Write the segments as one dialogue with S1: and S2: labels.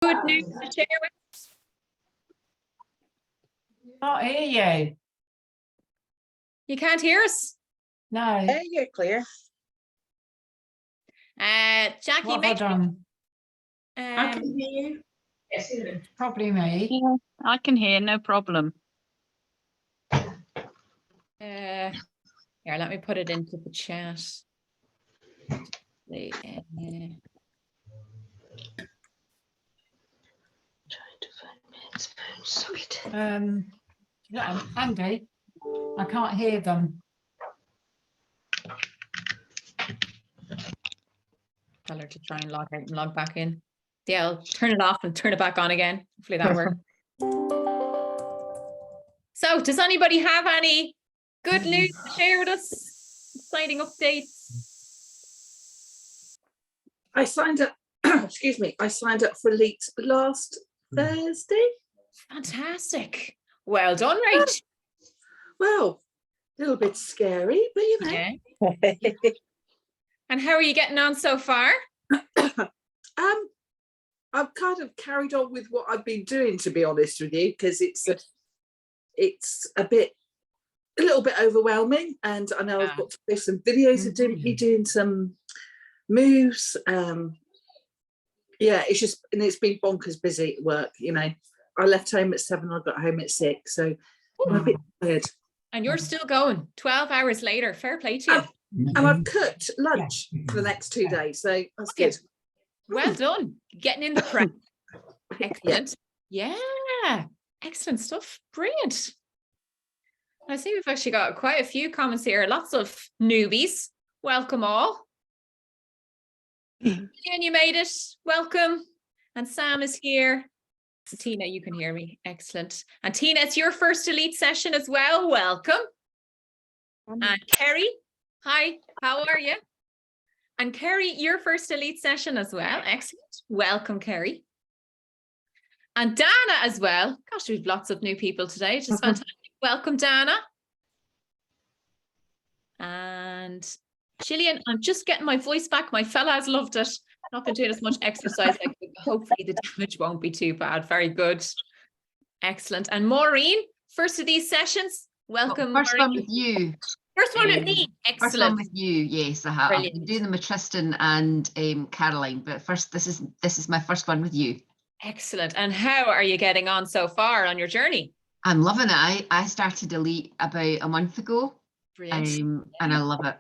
S1: Good news to share with us.
S2: Can't hear you.
S1: You can't hear us?
S2: No.
S3: Yeah, you're clear.
S1: Jackie,
S2: What have I done?
S3: I can hear you. Yes,
S2: Probably me.
S4: Yeah, I can hear, no problem.
S1: here, let me put it into the chat.
S2: Yeah, Andy, I can't hear them.
S1: Tell her to try and log out and log back in. Yeah, I'll turn it off and turn it back on again. Hopefully that works. So, does anybody have any good news to share with us? Exciting updates?
S3: I signed up, excuse me, I signed up for Elite last Thursday.
S1: Fantastic. Well done, Rach.
S3: Well, a little bit scary, but you know.
S1: Yeah. And how are you getting on so far?
S3: I've kind of carried on with what I've been doing, to be honest with you, because it's a little bit overwhelming, and I know I've got to post some videos of me doing some moves. Yeah, it's been bonkers busy at work. You know, I left home at 7, I got home at 6, so I'm a bit tired.
S1: And you're still going 12 hours later. Fair play to you.
S3: And I've cooked lunch for the next 2 days, so that's good.
S1: Well done. Getting in the prep. Excellent. Yeah. Excellent stuff. Brilliant. I see we've actually got quite a few comments here. Lots of newbies. Welcome all. And you made it. Welcome. And Sam is here. Tina, you can hear me. Excellent. And Tina, it's your first Elite session as well. Welcome. And Kerry, hi, how are you? And Kerry, your first Elite session as well. Excellent. Welcome, Kerry. And Dana as well. Gosh, we've lots of new people today, which is fantastic. Welcome, Dana. And Gillian, I'm just getting my voice back. My fella has loved it. Not been doing as much exercise. Hopefully the damage won't be too bad. Very good. Excellent. And Maureen, first of these sessions. Welcome.
S5: First
S1: Maureen.
S5: one with you.
S1: First one with me. Excellent.
S5: First one with you, yes, I have. I've been doing them with Tristan and Caroline, but first, this is my first one with you.
S1: Excellent. And how are you getting on so far on your journey?
S5: I'm loving it. I started Elite about a month ago.
S1: Brilliant.
S5: And I love it.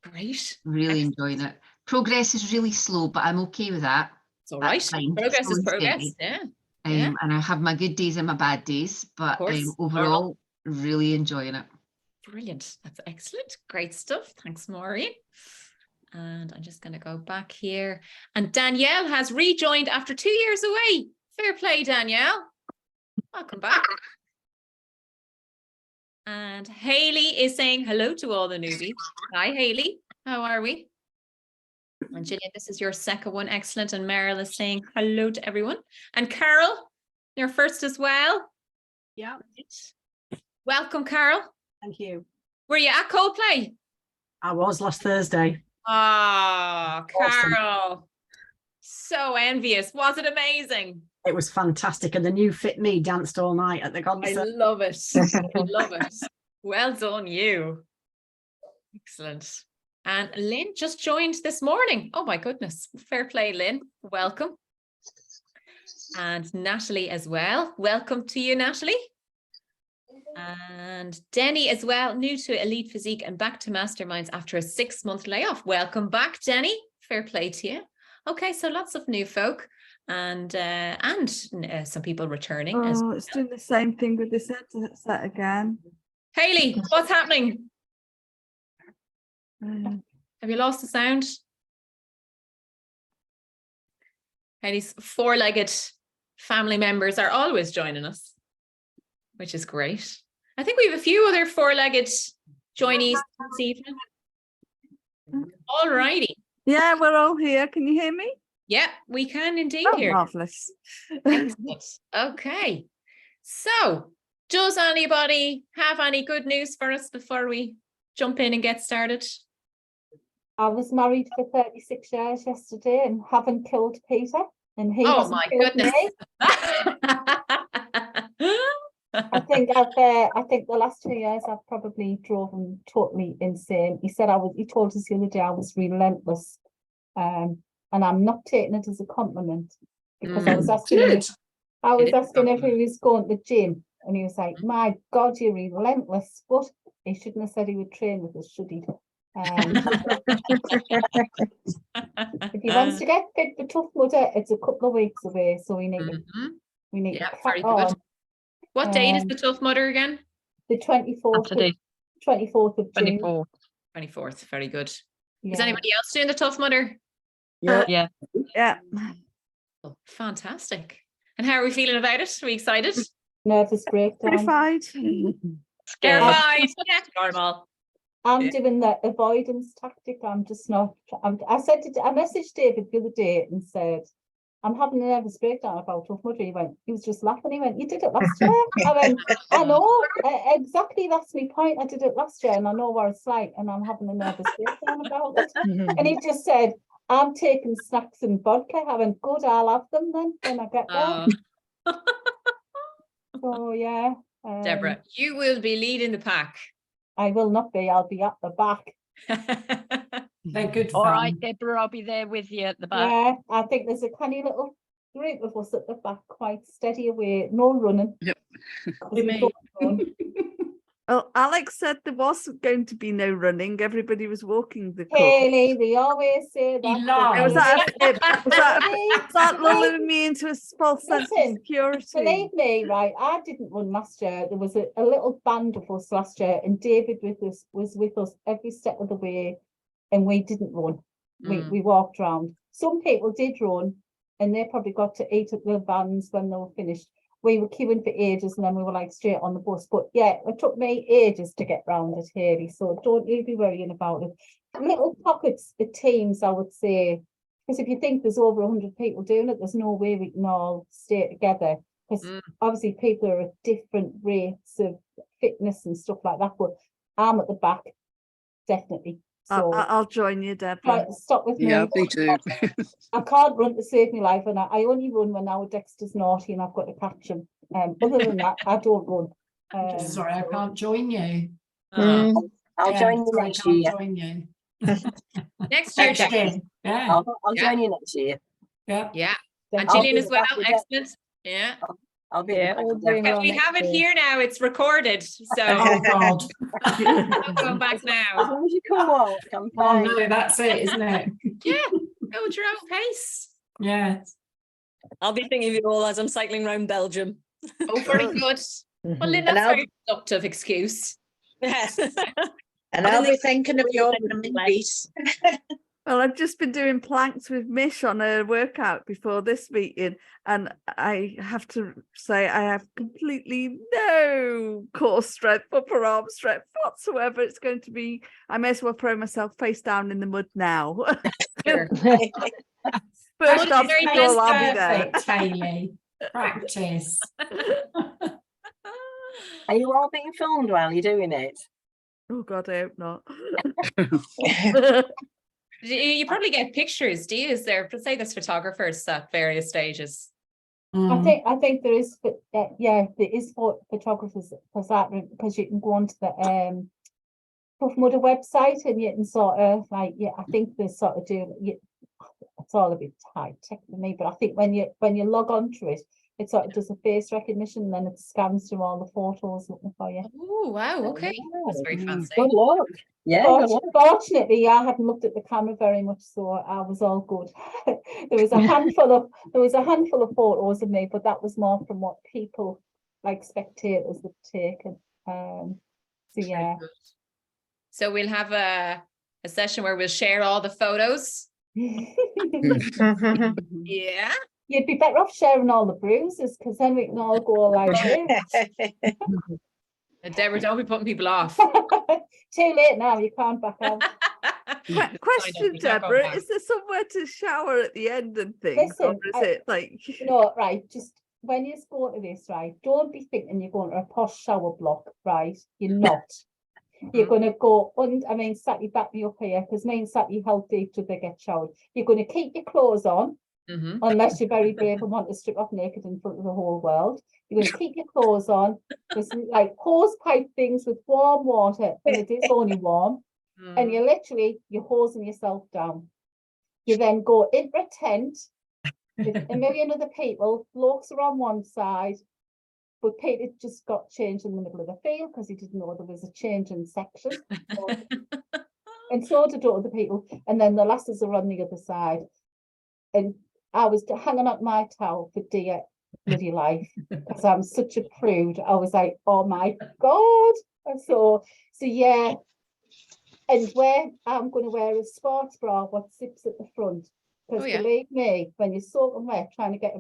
S1: Great.
S5: Really enjoying it. Progress is really slow, but I'm okay with that.
S1: It's all right. Progress is progress. Yeah.
S5: And I have my good days and my bad days, but overall, really enjoying it.
S1: Brilliant. That's excellent. Great stuff. Thanks, Maureen. And I'm just going to go back here. And Danielle has rejoined after 2 years away. Fair play, Danielle. Welcome back. And Hayley is saying hello to all the newbies. Hi, Hayley. How are we? And Gillian, this is your second one. Excellent. And Meryl is saying hello to everyone. And Carol, you're first as well.
S6: Yeah.
S1: Welcome, Carol.
S6: Thank you.
S1: Were you at Coldplay?
S6: I was last Thursday.
S1: Ah, Carol.
S6: Awesome.
S1: So envious. Was it amazing?
S6: It was fantastic. And the new Fit Me danced all night at the concert.
S1: I love it. I love it. Well done, you. Excellent. And Lynn just joined this morning. Oh my goodness. Fair play, Lynn. Welcome. And Natalie as well. Welcome to you, Natalie. And Denny as well, new to Elite Physique and back to Masterminds after a 6-month layoff. Welcome back, Denny. Fair play to you. Okay, so lots of new folk and some people returning.
S7: Oh, it's doing the same thing with this headset again.
S1: Hayley, what's happening? Have you lost the sound? Hayley's 4-legged family members are always joining us, which is great. I think we have a few other 4-legged joinees this evening. All righty.
S7: Yeah, we're all here. Can you hear me?
S1: Yeah, we can indeed hear.
S7: Marvelous.
S1: Excellent. Okay. So, does anybody have any good news for us before we jump in and get started?
S8: I was married for 36 years yesterday and haven't killed Peter. and he
S1: Oh
S8: hasn't
S1: my
S8: killed
S1: goodness.
S8: me. I think the last 2 years I've probably drove him totally insane. He said he told us the other day I was relentless. And I'm not taking it as a compliment because I was asking him
S3: Good.
S8: if he
S1: compliment.
S8: was going to the gym, and he was like, "My God, you're relentless." But he shouldn't have said he would train with us, should he? If he wants to get fit for Tough Mudder, it's a couple of weeks away, so we need
S1: Mhm.
S8: to
S1: Yeah,
S8: crack
S1: very good.
S8: on.
S1: What date is the Tough Mudder again?
S8: The 24th
S4: Saturday,
S8: of June.
S4: 24th.
S1: 24th. Very good. Is
S8: Yeah.
S1: anybody else doing the Tough Mudder?
S7: Yeah.
S4: Yeah.
S7: Yeah.
S1: Oh, fantastic. And how are we feeling about it? Are we excited?
S8: Nervous breakdown.
S7: Terrified.
S4: Scared.
S1: Terrified. Yeah, normal.
S8: I'm
S1: Yeah.
S8: doing the avoidance tactic. I'm just not. I messaged David the other day and said, "I'm having a nervous breakdown about Tough Mudder." He was just laughing. He went, "You did it last year." I went, "I know, exactly. That's my point. I did it last year, and I know what it's like, and I'm having a nervous breakdown about it." And he just said, "I'm taking snacks and vodka." I went, "Good, I'll have them then when I get there." So yeah,
S1: Deborah, you will be leading the pack.
S8: I will not be. I'll be at the back.
S2: They're good
S4: All
S2: fun.
S4: right, Deborah, I'll be there with you at the back.
S8: Yeah, I think there's a canny little group of us at the back, quite steady away, no running.
S3: Yep.
S8: 'Cause we
S1: Me.
S8: don't run.
S7: Well, Alex said there wasn't going to be no running. Everybody was walking the course.
S8: Haley, they always say that.
S2: lied.
S7: Was that
S8: Believe-
S7: lulling me into a false sense of
S8: Listen,
S7: security?
S8: Believe me, right? I didn't run last year. There was a little band of us last year, and David was with us every step of the way, and we didn't run. We walked around. Some people did run, and they probably got to eat at the vans when they were finished. We were queuing for ages, and then we were like straight on the bus. But yeah, it took me ages to get round at Haley, so don't you be worrying about it. Little pockets of teams, I would say, because if you think there's over 100 people doing it, there's no way we can all stay together. Because obviously people are at different rates of fitness and stuff like that. But I'm at the back, definitely. So
S7: I'll join you, Deborah.
S8: stop with me.
S3: Yeah, me too.
S8: I can't run to save my life, and I only run when our Dexter's naughty and I've got to catch him. Other than that, I don't run.
S2: Sorry, I can't join you.
S1: Oh.
S9: I'll join you
S2: sorry, I
S9: next
S2: can't
S9: year.
S2: join you.
S1: Next year, Jack.
S2: Yeah.
S9: I'll join you next year.
S2: Yeah.
S1: Yeah.
S8: Then
S1: And
S9: I'll
S1: Gillian
S9: be
S1: as well.
S9: back with
S1: Excellent. Yeah.
S9: I'll be
S7: Yeah,
S9: back
S7: all
S9: with
S7: doing
S9: Deborah.
S1: But we have it here now. It's recorded. So
S2: Oh God.
S1: don't go back
S9: As
S1: now.
S9: long as you can walk, I'm
S2: Oh
S9: fine.
S2: no, that's it, isn't it?
S1: Yeah. Go at your own pace.
S2: Yeah.
S10: I'll be thinking of you all as I'm cycling around Belgium.
S1: Oh, very good. Well, Lynn, that's a very productive excuse.
S10: Yes.
S11: And I'll be thinking of your running beats.
S7: Well, I've just been doing planks with Mish on a workout before this meeting, and I have to say I have completely no core strength, upper arm strength whatsoever. It's going to be, I may as well throw myself face down in the mud now.
S1: Sure.
S7: First
S1: Mud is very
S7: obstacle, I'll be there.
S2: Perfect, Hayley. Practice.
S9: Are you all being filmed while you're doing it?
S7: Oh God, I hope not.
S1: You probably get pictures, do you? Is there, say there's photographers at various stages?
S8: I think there is, but there is for photographers for that, because you can go onto the Tough Mudder website and you can sort of like, I think they sort of do. It's all a bit high tech for me, but I think when you log onto it, it sort of does a face recognition and then it scans through all the photos looking for you.
S1: Oh wow, okay, that's very fancy.
S9: Good luck. Yeah, good luck.
S8: Fortunately, I hadn't looked at the camera very much, so I was all good. There was a handful of photos of me, but that was more from what people, like spectators, had taken. So yeah.
S1: So we'll have a session where we'll share all the photos. Yeah.
S8: You'd be better off sharing all the bruises, because then we can all go like this.
S1: Deborah, don't be putting people off.
S8: Too late now, you can't back out.
S7: Question, Deborah, is there somewhere to shower at the end and things?
S8: Listen,
S7: or is it like
S8: no, right, just when you go to this, right, don't be thinking you're going to a posh shower block, right? You're not. You're going to go, Sally, back me up here, because me and Sally helped each other get showered. You're going to keep your clothes on, unless you're very brave and want to strip off naked in front of the whole world. You're going to keep your clothes on. There's like hose pipe things with warm water, and it is only warm. And you're hosing yourself down. You then go into a tent with a million other people. Blokes are on one side, but Peter just got changed in the middle of the field because he didn't know there was a change in section. And so did other people. And then the lasses are on the other side. And I was hanging up my towel for dear bloody life because I'm such a prude. I was like, oh my God. And so yeah. And I'm going to wear a sports bra, what zips at the front. Because believe me, when you're soaking wet trying to get a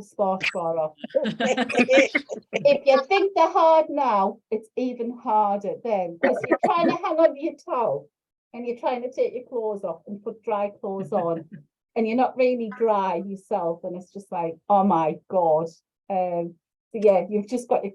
S8: sports bra off, if you think they're hard now, it's even harder then. Because you're trying to hang on to your towel and you're trying to take your clothes off and put dry clothes on. And you're not really dry yourself. And it's just like, oh my God. So yeah, you've just got to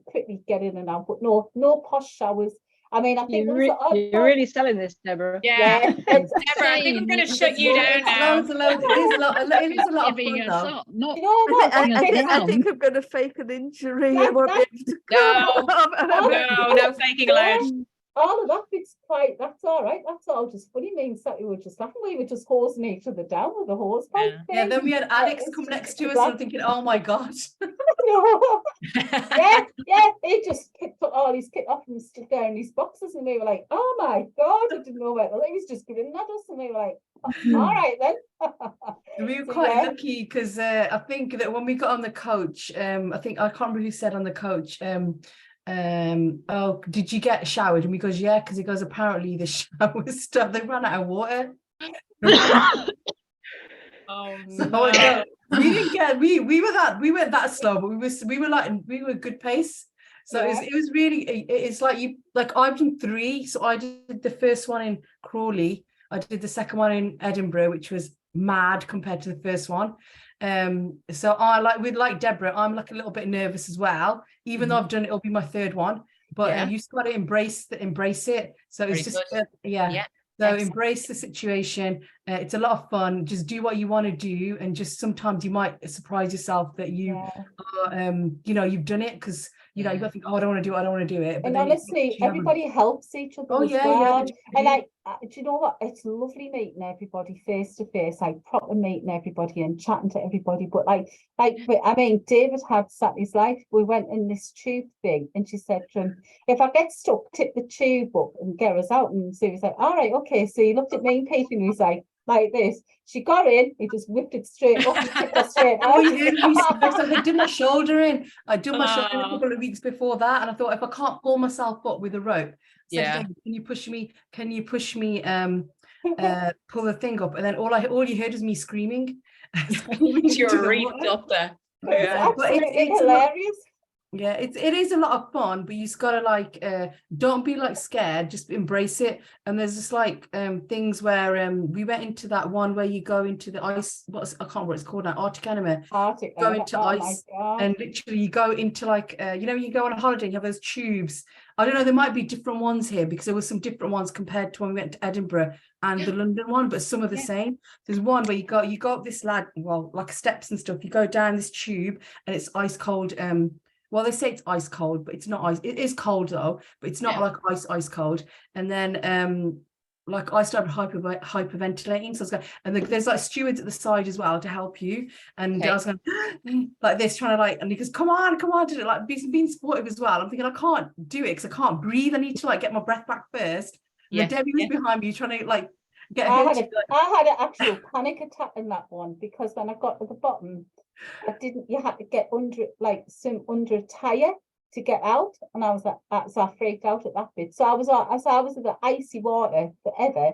S8: quickly get in and out. But no posh showers. I mean, I think
S4: you're really selling this, Deborah.
S1: Yeah.
S8: Deborah,
S1: I think I'm going to shut you down now.
S6: It is a lot of fun though.
S4: Not
S8: you know what?
S7: I think I'm going to fake an injury. I won't be able to
S1: No faking allowed.
S8: All of that bit's that's all right. That's all just funny. Means that we were just laughing. We were just hosing each other down with a hose pipe.
S6: Yeah, then we had Alex come next to us and I'm thinking, oh my God.
S8: yeah, he just took all his kit off and stood there in his boxes and we were like, oh my God, I didn't know where he was just grinning at us and we were like, all right then.
S6: We were quite lucky because I think that when we got on the coach, I can't remember who said on the coach, oh, did you get showered? And we goes, yeah, because he goes, apparently the shower stuff, they ran out of water.
S1: Oh
S6: so
S1: no.
S6: we didn't get we weren't that slow, but we were good pace. So it was really it's like I've done 3. So I did the first one in Crawley, I did the second one in Edinburgh, which was mad compared to the first one. So I like Deborah, I'm like a little bit nervous as well, even though I've done it'll be my 3rd one, but you just got to embrace it. So it's just so embrace the situation. It's a lot of fun. Just do what you want to do, and just sometimes you might surprise yourself that you you've done it, because you got to think, oh, I don't want to do it, I don't want to do it. But
S8: and honestly, everybody helps each other as well. And do you know what? It's lovely meeting everybody face to face, like proper meeting everybody and chatting to everybody. But I mean, David had sat his life. We went in this tube thing, and she said to him, "If I get stuck, tip the tube up and get us out." And so he was like, "All right, okay." So he looked at me and Peter, and he was like this. She got in, he just whipped it straight up and tipped her straight out.
S6: I did my shoulder in. I did my shoulder in a couple of weeks before that, and I thought, if I can't pull myself up with a rope, can you push me? Pull the thing up? And then all you heard was me screaming.
S1: You're really up there.
S8: It's hilarious.
S6: Yeah, it is a lot of fun, but you just gotta don't be scared, just embrace it. And there's just things where we went into that one where you go into the ice, I can't remember what it's called now, Arctic enema. Go into ice, and literally you go into you go on a holiday, you have those tubes. I don't know, there might be different ones here, because there were some different ones compared to when we went to Edinburgh and the London one, but some are the same. There's one where you go up this like steps and stuff, you go down this tube and it's ice cold. Well, they say it's ice cold, but it's not ice. It is cold though, but it's not like ice cold. And then I started hyperventilating. So I was going, and there's stewards at the side as well to help you. And I was going like this, trying to and he goes, come on, do it, being supportive as well. I'm thinking, I can't do it because I can't breathe. I need to get my breath back first. And then Debbie was behind me trying to get her.
S8: I had an actual panic attack in that one, because when I got to the bottom, you had to get under under a tire to get out, and I was so I freaked out at that bit. So I was in the icy water forever.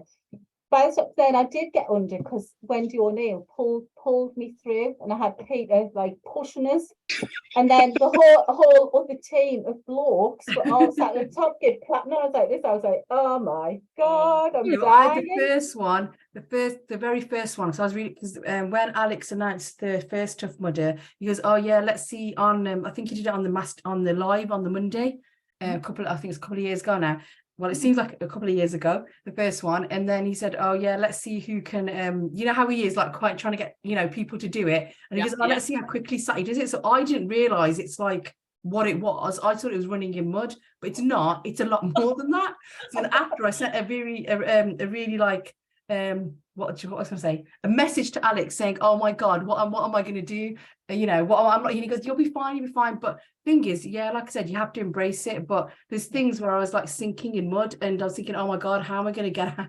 S8: But then I did get under, because Wendy O'Neill pulled me through, and I had Peter pushing us, and then the whole other team of blokes were all sat at the top, get platinum. I was like this. I was like, oh my God, I'm dying.
S6: The very first one. So I was really, because when Alex announced the first Tough Mudder, he goes, oh yeah, let's see on. I think he did it on the live on the Monday. I think it's a couple of years ago now. well, it seems like a couple of years ago, the first one. And then he said, oh yeah, let's see who can, you know how he is, like quite trying to get, you know, people to do it. And he goes, oh, let's see how quickly Sati does it. So I didn't realize it's like what it was. I thought it was running in mud, but it's not. It's a lot more than that. So then after I sent a really like, what was I going to say? A message to Alex saying, oh my God, what am I going to do? You know, what I'm not, he goes, you'll be fine. But thing is, yeah, like I said, you have to embrace it. But there's things where I was like sinking in mud and I was thinking, oh my God, how am I going to get out?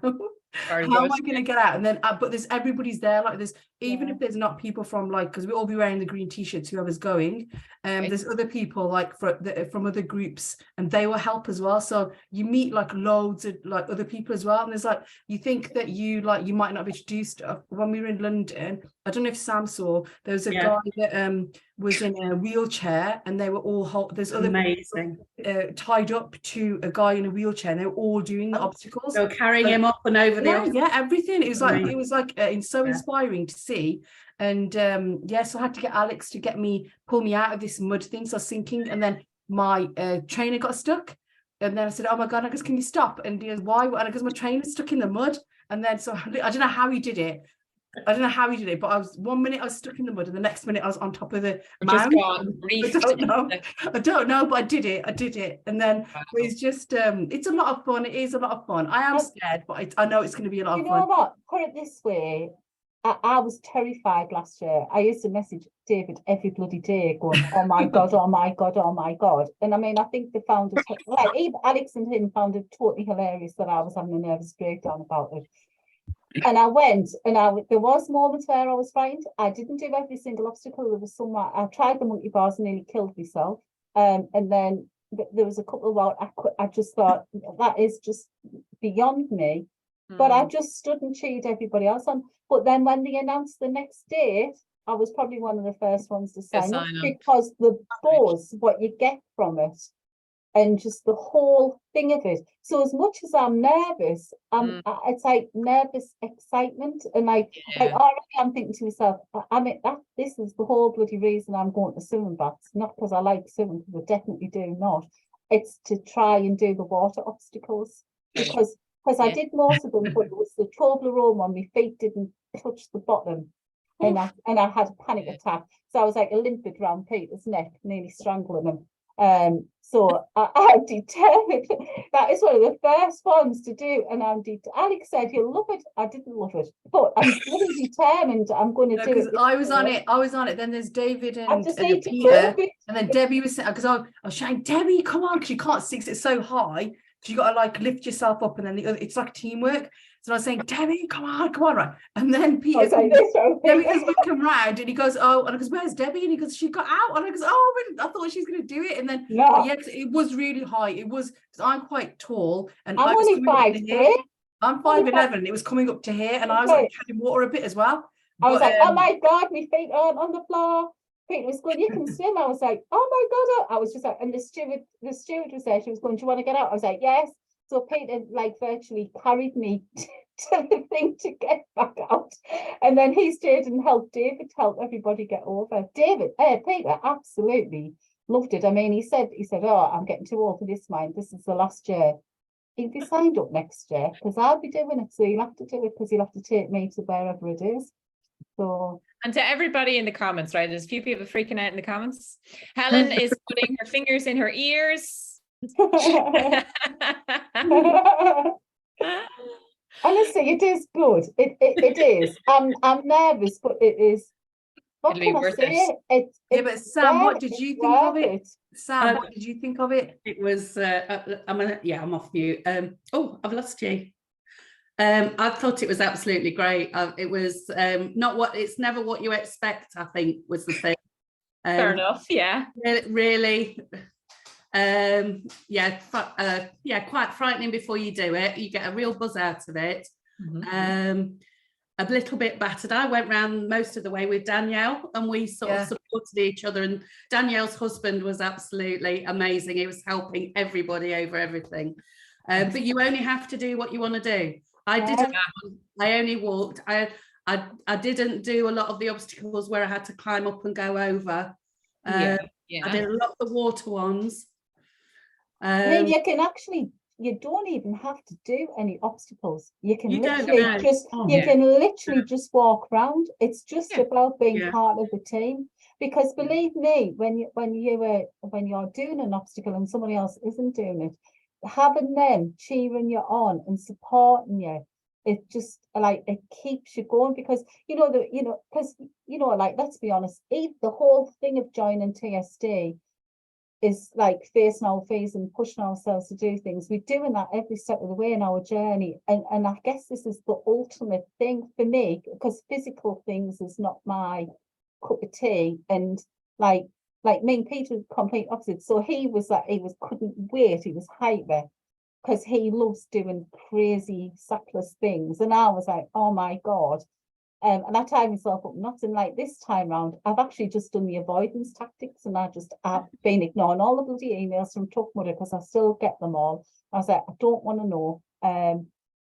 S6: How am I going to get out? And then, but there's everybody's there. Like there's, even if there's not people from like, because we all be wearing the green t-shirts, whoever's going, there's other people like from other groups and they will help as well. So you meet like loads of like other people as well. And there's like, you think that you might not be introduced. When we were in London, I don't know if Sam saw, there was a guy that was in a wheelchair and they were all there's other
S12: amazing
S6: people, tied up to a guy in a wheelchair and they were all doing the obstacles.
S12: They were carrying him up and over
S6: the everything. It was like so inspiring to see. And so I had to get Alex to pull me out of this mud thing, so I was sinking, and then my trainer got stuck. And then I said, oh my God, I guess, can you stop? And he goes, why? And I guess my trainer's stuck in the mud. And then so I don't know how he did it. But 1 minute I was stuck in the mud and the next minute I was on top of the mound. I don't know, but I did it. And then it's just, it's a lot of fun. It is a lot of fun. I am scared, but I know it's going to be a lot of fun.
S8: You know what? Put it this way. I was terrified last year. I used to message David every bloody day going, oh my God, oh my God, oh my God. And I mean, I think they found it, like even Alex and him found it totally hilarious that I was having a nervous breakdown about it. And I went, and there was moments where I was frightened. I didn't do every single obstacle. There was somewhere I tried the monkey bars and nearly killed myself. And then there was a couple of while I just thought that is just beyond me. But I just stood and cheered everybody else on. But then when they announced the next date, I was probably one of the first ones to sign up because the buzz, what you get from it, and just the whole thing of it. So as much as I'm nervous, it's like nervous excitement, and like already I'm thinking to myself, I mean this is the whole bloody reason I'm going to swimming baths, not because I like swimming, because I definitely do not. It's to try and do the water obstacles because I did most of them, but it was the Toblerone one. My feet didn't touch the bottom, and I had a panic attack. So I was like a limpet round Peter's neck, nearly strangling him. So I'm determined. That is one of the first ones to do, and Alex said you'll love it. I didn't love it, but I'm really determined. I'm going to do it.
S6: I was on it. Then there's David and Peter, and then Debbie was saying, because I was shouting, Debbie, come on, because you can't see it's so high. So you got to like lift yourself up, and then the other, it's like teamwork. So I was saying, Debbie, come on, right? And then Peter, Debbie goes, come round, and he goes, oh, and I goes, where's Debbie? And he goes, she got out, and I goes, oh, I thought she was going to do it, and then it was really high. It was because I'm quite tall, and
S8: I'm only 5'3".
S6: I'm 5'11", and it was coming up to here, and I was like carrying water a bit as well.
S8: I was like, oh my God, my feet aren't on the floor. Peter was going, you can swim. I was like, oh my God. I was just like, and the steward was there. She was going, do you want to get out? I was like, yes. So Peter like virtually carried me to the thing to get back out. And then he stayed and helped David help everybody get over. Peter absolutely loved it. I mean, he said, oh, I'm getting too old for this, mind. This is the last year. He'd be signed up next year because I'll be doing it. So he'll have to do it because he'll have to take me to wherever it is. So,
S1: and to everybody in the comments, right? There's a few people freaking out in the comments. Helen is putting her fingers in her ears.
S8: Honestly, it is good. It is. I'm nervous, but it is. What can I say?
S6: But Sam, what did you think of it? Sam, what did you think of it?
S12: It was. I'm off mute. I've lost you. I thought it was absolutely great. It was it's never what you expect, I think, was the thing.
S1: Fair enough, yeah.
S12: Really, quite frightening before you do it. You get a real buzz out of it. A little bit battered. I went round most of the way with Danielle, and we sort of supported each other, and Danielle's husband was absolutely amazing. He was helping everybody over everything. But you only have to do what you want to do. I didn't. I only walked. I didn't do a lot of the obstacles where I had to climb up and go over. I did a lot of the water ones.
S8: I mean, you can actually you don't even have to do any obstacles. You can
S12: You don't
S8: literally
S12: know.
S8: just
S12: Oh,
S8: you
S12: yeah.
S8: can literally just walk around. It's just
S12: Yeah.
S8: about being
S12: Yeah.
S8: part of the team. Because believe me, when you're doing an obstacle and somebody else isn't doing it, having them cheering you on and supporting you, it just like it keeps you going. Because like, let's be honest, the whole thing of joining TSD is like facing our fears and pushing ourselves to do things. We're doing that every step of the way in our journey, and I guess this is the ultimate thing for me, because physical things is not my cup of tea. And like me and Peter were complete opposites. So he couldn't wait, he was hyper because he loves doing crazy sackless things, and I was like, oh my god. And I tied myself up nuts. And like this time round, I've actually just done the avoidance tactics, and I've been ignoring all the bloody emails from Tough Mudder because I still get them all. I was like, I don't want to know.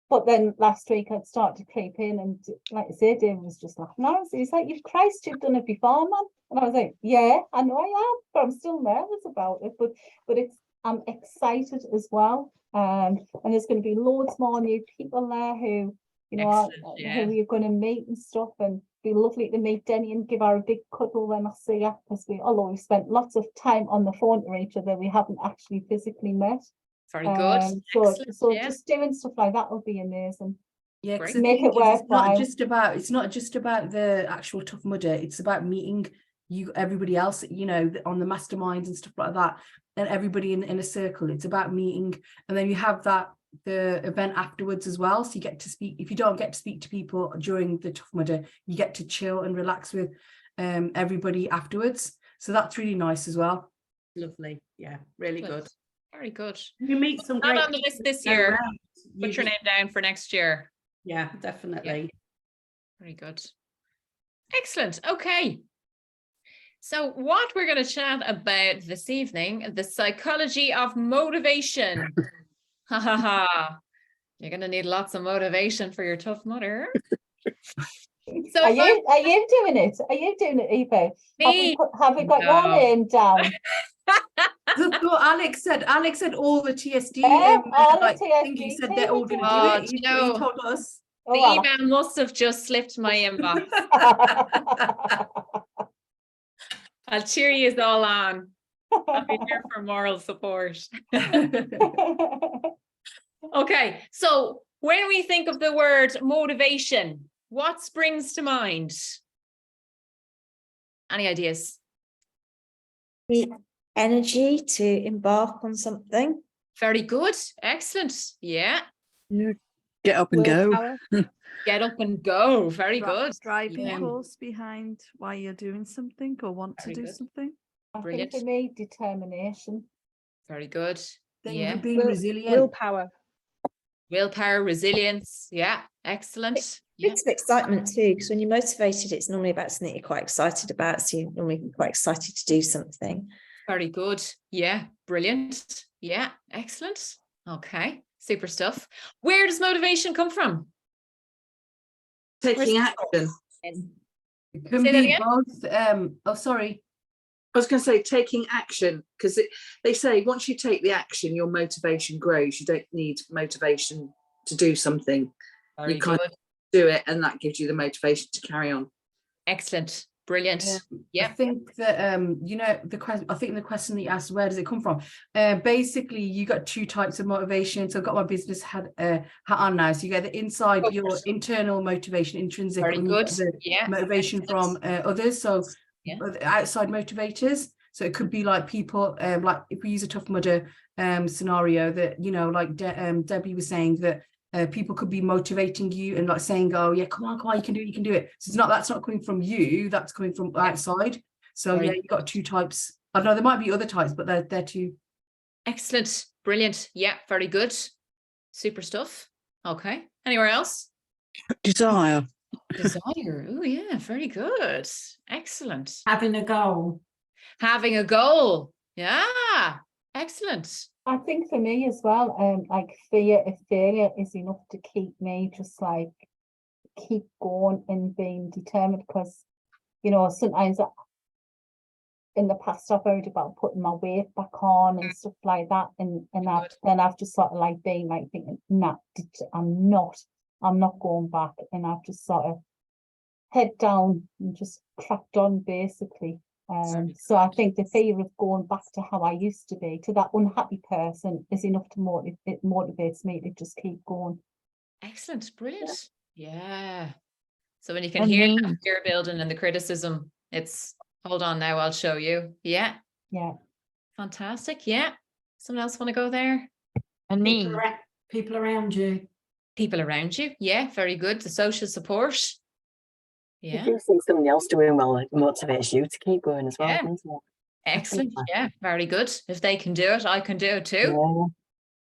S8: But then last week I'd start to creep in, and like I say, David was just laughing. He's like, "You've Christ, you've done it before, man." And I was like, "Yeah, I know I am, but I'm still nervous about it." But I'm excited as well. And there's going to be loads more new people there who who you're going to meet and stuff, and be lovely to meet Denny and give her a big cuddle when I see her, because although we've spent lots of time on the phone to each other, we haven't actually physically met.
S1: Very good.
S8: So just doing stuff like that would be amazing.
S6: Yeah, because
S8: make it worthwhile.
S6: It's not just about the actual Tough Mudder, it's about meeting everybody else, on the masterminds and stuff like that, and everybody in a circle. It's about meeting, and then you have the event afterwards as well, so you get to speak. If you don't get to speak to people during the Tough Mudder, you get to chill and relax with everybody afterwards, so that's really nice as well.
S12: Lovely. Yeah, really good.
S1: Very good.
S12: You meet some great
S1: not on the list this year. Put your name down for next year.
S12: Yeah, definitely.
S1: Yeah. Very good. Excellent. Okay. So what we're going to chat about this evening, the psychology of motivation. Ha ha ha. You're going to need lots of motivation for your Tough Mudder. So
S8: are you doing it? Are you doing it, Aoife? Have we got your name down?
S6: That's what Alex said all the TSD.
S8: I
S6: think he said they're all going to do it. He told us.
S1: The email must have just slipped my inbox. I'll cheer you all on. I'll be here for moral support. Okay, so when we think of the word motivation, what springs to mind? Any ideas?
S11: The energy to embark on something.
S1: Very good. Excellent. Yeah.
S13: Get up and go.
S1: Get up and go. Very good.
S7: Driving force behind why you're doing something or want to do something.
S8: Brilliant. I think for me, determination.
S1: Very good.
S6: Then being resilient.
S1: Willpower, resilience. Yeah, excellent.
S11: It's an excitement too, because when you're motivated, it's normally about something you're quite excited about. So you're normally quite excited to do something.
S1: Very good. Yeah, brilliant. Yeah, excellent. Okay, super stuff. Where does motivation come from?
S3: Taking action.
S6: It can be both. Sorry.
S3: I was going to say taking action, because they say once you take the action, your motivation grows. You don't need motivation to do something.
S1: Very
S3: you kind
S1: good.
S3: of do it, and that gives you the motivation to carry on.
S1: Excellent. Brilliant. Yeah.
S6: I think that the question. I think the question that you asked, where does it come from? Basically, you got two types of motivation. So I've got my business hat on now. So you get the inside, your internal motivation, intrinsic.
S1: Very good.
S6: Motivation from others. So outside motivators. So it could be like people, like if we use a Tough Mudder scenario, that like Debbie was saying, that people could be motivating you and like saying, "Oh yeah, come on, you can do it." So that's not coming from you. That's coming from outside. So you've got two types. I don't know, there might be other types, but they're two.
S1: Excellent. Brilliant. Yeah, very good. Super stuff. Okay. Anywhere else?
S13: Desire.
S1: Oh yeah, very good. Excellent.
S2: Having a goal.
S1: Having a goal. Yeah. Excellent.
S8: I think for me as well, like fear of failure is enough to keep me just like keep going and being determined, because sometimes in the past I've heard about putting my weight back on and stuff like that, and I've just sort of like been like thinking, nah, I'm not going back, and I've just sort of head down and just cracked on basically. So I think the fear of going back to how I used to be, to that unhappy person, is enough to motivate. It motivates me to just keep going.
S1: Excellent, brilliant. Yeah. So when you can hear that fear building and the criticism, it's hold on now, I'll show you. Yeah.
S8: Yeah.
S1: Fantastic. Yeah. Someone else want to go there?
S2: And people around you.
S1: People around you. Yeah, very good. The social support. Yeah.
S9: If you see somebody else doing well, it motivates you to keep going as well,
S1: Yeah.
S9: doesn't it?
S1: Excellent.
S9: Definitely.
S1: Yeah, very good. If they can do it, I can do it too.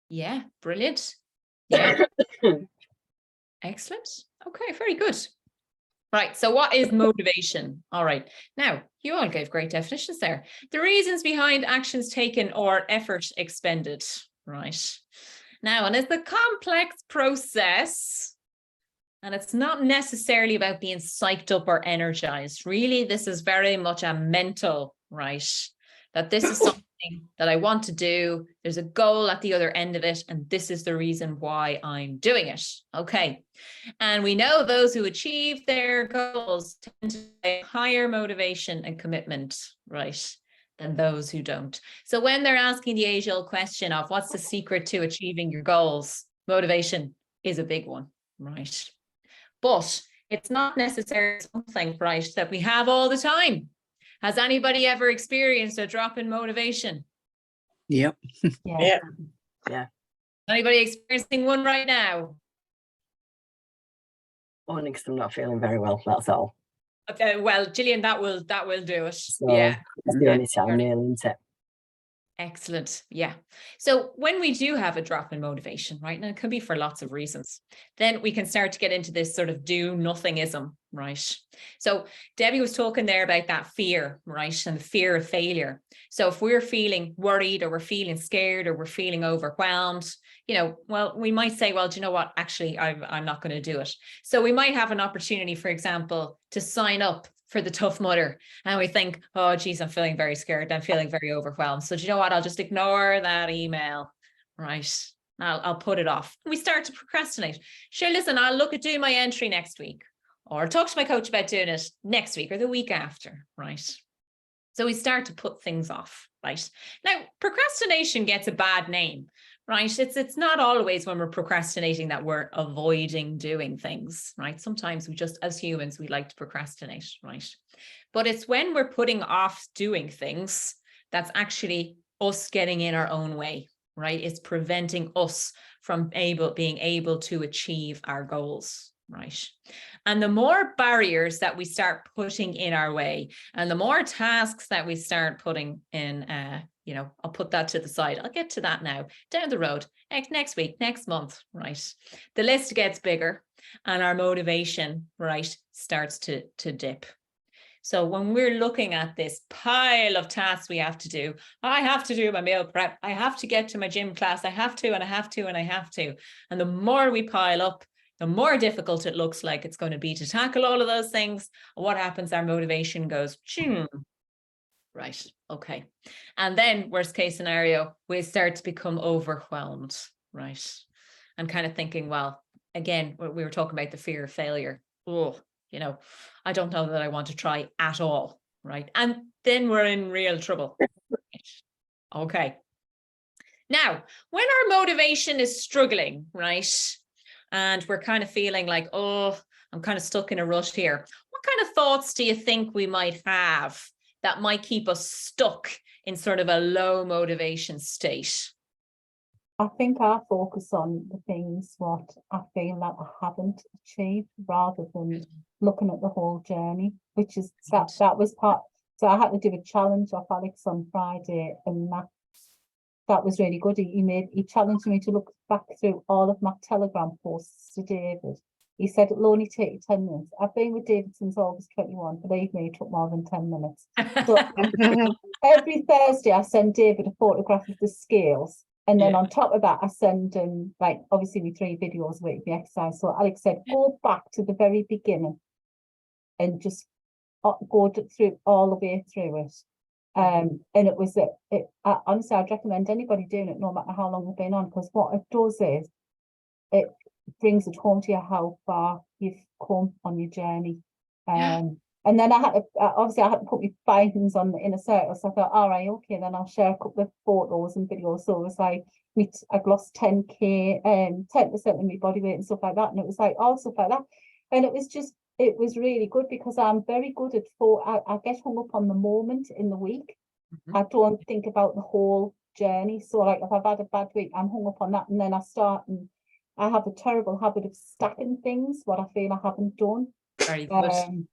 S1: Yeah, brilliant. Yeah. Excellent. Okay, very good. Right. So what is motivation? All right. Now, you all gave great definitions there. The reasons behind actions taken or effort expended. Right. Now, and it's a complex process. And it's not necessarily about being psyched up or energized. Really, this is very much a mental, right? That this is something that I want to do. There's a goal at the other end of it. And this is the reason why I'm doing it. Okay. And we know those who achieve their goals tend to have higher motivation and commitment, right, than those who don't. So when they're asking the age-old question of what's the secret to achieving your goals, motivation is a big one, right? But it's not necessarily something, right, that we have all the time. Has anybody ever experienced a drop in motivation?
S13: Yep.
S9: Yeah.
S1: Anybody experiencing one right now?
S9: Only because I'm not feeling very well, that's all.
S1: Okay, well, Gillian, that will do it.
S9: So
S1: Yeah.
S9: it's the only time really, isn't it?
S1: Excellent. Yeah. So when we do have a drop in motivation, right, and it can be for lots of reasons, then we can start to get into this sort of do nothingism, right? So Debbie was talking there about that fear, right, and the fear of failure. So if we're feeling worried or we're feeling scared or we're feeling overwhelmed, you know, well, we might say, well, do you know what? Actually, I'm not going to do it. So we might have an opportunity, for example, to sign up for the Tough Mudder. And we think, oh, geez, I'm feeling very scared. I'm feeling very overwhelmed. So do you know what? I'll just ignore that email, right? I'll put it off. We start to procrastinate. Sure, listen, I'll look at doing my entry next week, or talk to my coach about doing it next week or the week after, right? So we start to put things off, right? Now, procrastination gets a bad name, right? It's not always when we're procrastinating that we're avoiding doing things, right? Sometimes we just, as humans, we like to procrastinate, right? But it's when we're putting off doing things that's actually us getting in our own way, right? It's preventing us from being able to achieve our goals, right? And the more barriers that we start putting in our way, and the more tasks that we start putting in, you know, I'll put that to the side. I'll get to that now, down the road, next week, next month, right? The list gets bigger and our motivation, right, starts to dip. So when we're looking at this pile of tasks we have to do, I have to do my meal prep, I have to get to my gym class, I have to, and I have to, and I have to. And the more we pile up, the more difficult it looks like it's going to be to tackle all of those things. What happens? Our motivation goes, right, okay. And then worst case scenario, we start to become overwhelmed, right? And kind of thinking, well, again, we were talking about the fear of failure. Oh, you know, I don't know that I want to try at all, right? And then we're in real trouble. Okay. Now, when our motivation is struggling, right? And we're kind of feeling like, oh, I'm kind of stuck in a rut here. What kind of thoughts do you think we might have that might keep us stuck in sort of a low motivation state?
S8: I think I focus on the things what I feel like I haven't achieved rather than looking at the whole journey, which is that was part. So I had to do a challenge of Alex on Friday, and that was really good. He challenged me to look back through all of my Telegram posts to David. He said it'll only take you 10 minutes. I've been with David since August 21. Believe me, it took more than 10 minutes. So every Thursday I send David a photograph of the scales. And then on top of that, I send him, like, obviously with 3 videos with the exercise. So Alex said, go back to the very beginning and just go through all the way through it. And it was honestly, I'd recommend anybody doing it, no matter how long they've been on, because what it does is it brings it home to you how far you've come on your journey. And then I had to put my findings on in a circle. So I thought, all right, okay, then I'll share a couple of photos and videos. So it was like I'd lost 10k, 10% of my body weight and stuff like that. And it was like all stuff like that. And it was really good, because I'm very good at I get hung up on the moment in the week. I don't think about the whole journey. So like if I've had a bad week, I'm hung up on that, and then I have a terrible habit of stacking things, what I feel I haven't done.
S1: Very good.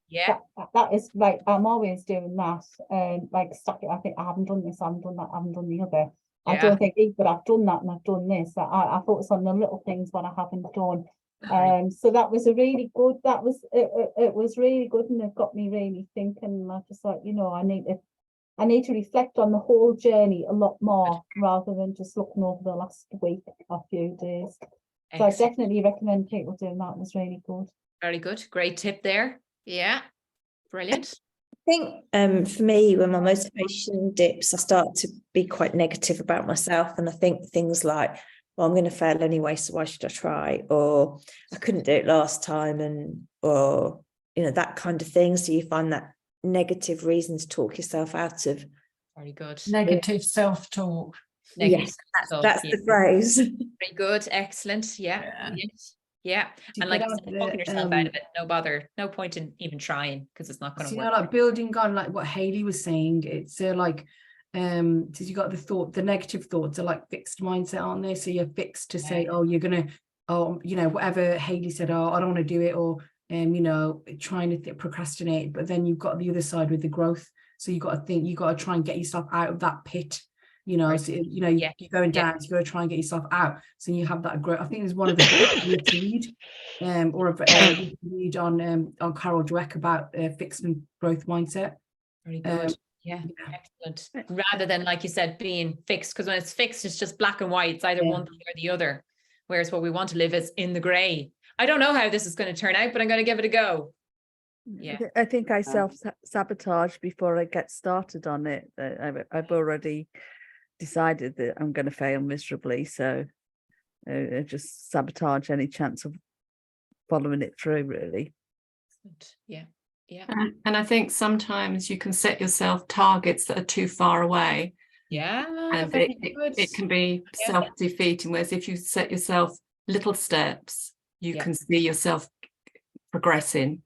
S1: Yeah.
S8: That is like, I'm always doing that. Like stacking, I think I haven't done this, I haven't done that, I haven't done the other.
S1: Yeah.
S8: I don't think, but I've done that and I've done this. I focus on the little things what I haven't done. So that was it was really good, and it got me really thinking. And I just thought, I need to reflect on the whole journey a lot more, rather than just looking over the last week or few days. So I definitely recommend people doing that. It was really good.
S1: Very good. Great tip there. Yeah. Brilliant.
S11: I think for me, when my motivation dips, I start to be quite negative about myself. And I think things like, well, I'm going to fail anyway, so why should I try? Or I couldn't do it last time, or that kind of thing. So you find that negative reason to talk yourself out of.
S1: Very good.
S2: Negative self-talk.
S11: Yes, that's the phrase.
S1: Very good. Excellent. Yeah. Yeah. And like talking yourself out of it, no bother, no point in even trying, because it's not going to work.
S6: Like building on like what Hayley was saying, it's like you got the negative thoughts are like fixed mindset, aren't they? So you're fixed to say, oh, you're gonna, whatever Hayley said, oh, I don't want to do it, or trying to procrastinate. But then you've got the other side with the growth. So you got to think, you got to try and get yourself out of that pit. Right. So, you're going down, so you got to try and get yourself out. So you have that growth. I think there's one of the books you need to read, or read on Carol Dweck about fixed and growth mindset.
S1: Very good. Excellent. Rather than, like you said, being fixed, because when it's fixed, it's just black and white. It's either one thing or the other. Whereas what we want to live is in the grey. I don't know how this is going to turn out, but I'm going to give it a go. Yeah.
S7: I think I self-sabotage before I get started on it. I've already decided that I'm going to fail miserably, so I just sabotage any chance of following it through, really.
S1: Yeah.
S14: And I think sometimes you can set yourself targets that are too far away.
S1: And
S14: it can be self-defeating, whereas if you set yourself little steps, you can see yourself progressing.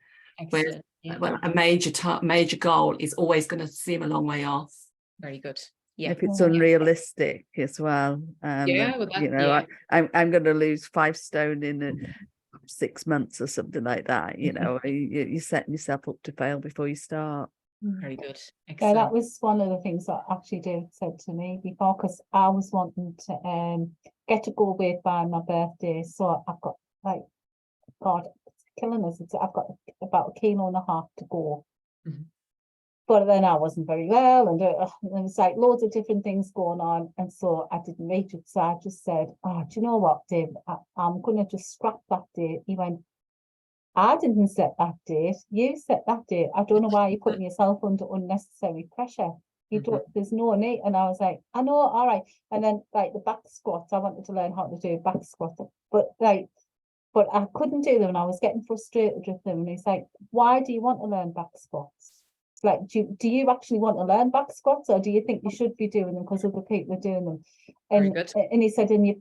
S14: Whereas a major goal is always going to seem a long way off.
S1: Very good.
S7: If it's unrealistic as well. I'm going to lose 5 stone in 6 months or something like that. You're setting yourself up to fail before you start.
S1: Very good. Excellent.
S8: Yeah, that was one of the things that actually David said to me before, because I was wanting to get a goal weight by my birthday. So I've got God, it's killing us. I've got about 1.5 kilos to go. But then I wasn't very well, and there was like loads of different things going on, and so I didn't reach it. So I just said, "Oh, do you know what, Dave? I'm going to just scrap that date." He went, "I didn't set that date. You set that date. I don't know why you're putting yourself under unnecessary pressure. You don't. There's no need." And I was like, "I know, all right." And then like the back squats, I wanted to learn how to do back squats, but I couldn't do them, and I was getting frustrated with them. And he's like, "Why do you want to learn back squats? Like, do you actually want to learn back squats, or do you think you should be doing them because other people are doing them?" And he said, "And you're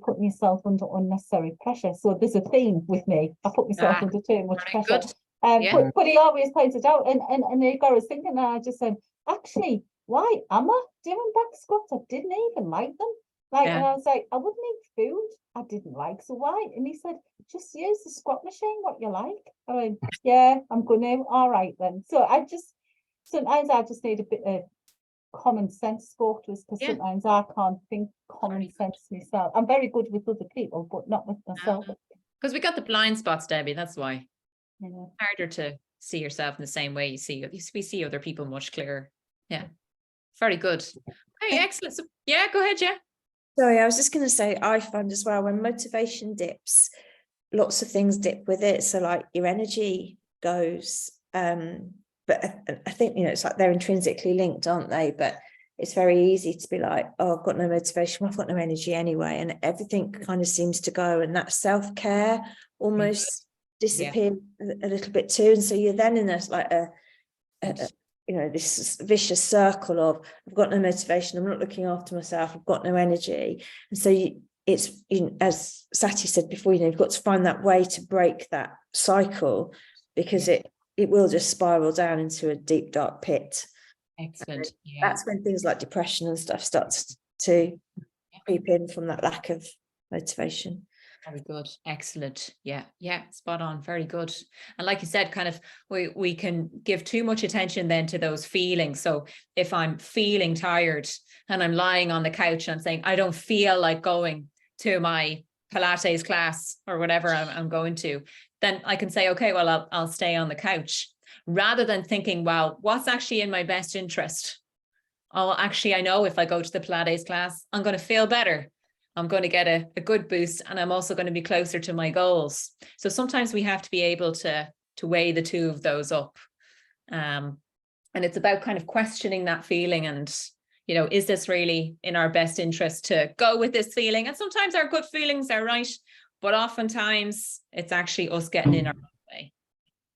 S8: putting yourself under unnecessary pressure." So there's a theme with me. I put myself under too much pressure. But he always pointed out, and they got us thinking, and I just said, "Actually, why am I doing back squats? I didn't even like them." And I was like, "I wouldn't eat food I didn't like, so why?" And he said, "Just use the squat machine, what you like." I went, "Yeah, I'm gonna. All right then." So sometimes I just need a bit of common sense spoke to us, because sometimes I can't think common sense myself. I'm very good with other people, but not with myself.
S1: Because we got the blind spots, Debbie. That's why. Harder to see yourself in the same way we see other people much clearer. Yeah. Very good. Okay, excellent. So, go ahead,
S11: Sorry, I was just going to say, I find as well, when motivation dips, lots of things dip with it. So like your energy goes, but I think, you know, it's like they're intrinsically linked, aren't they? But it's very easy to be like, oh, I've got no motivation, I've got no energy anyway, and everything kind of seems to go, and that self-care almost disappears a little bit too. And so you're then in this like a you know, this vicious circle of I've got no motivation, I'm not looking after myself, I've got no energy. And so it's, you know, as Sati said before, you know, you've got to find that way to break that cycle, because it will just spiral down into a deep dark pit.
S1: Excellent.
S11: That's when things like depression and stuff starts to creep in from that lack of motivation.
S1: Very good. Excellent. Yeah. Spot on. Very good. And like you said, kind of we can give too much attention then to those feelings. So if I'm feeling tired and I'm lying on the couch and I'm saying, I don't feel like going to my Pilates class or whatever I'm going to, then I can say, okay, well, I'll stay on the couch, rather than thinking, well, what's actually in my best interest? Oh, actually, I know if I go to the Pilates class, I'm going to feel better. I'm going to get a good boost, and I'm also going to be closer to my goals. So sometimes we have to be able to weigh the two of those up. And it's about kind of questioning that feeling and, you know, is this really in our best interest to go with this feeling? And sometimes our gut feelings are right, but oftentimes it's actually us getting in our own way.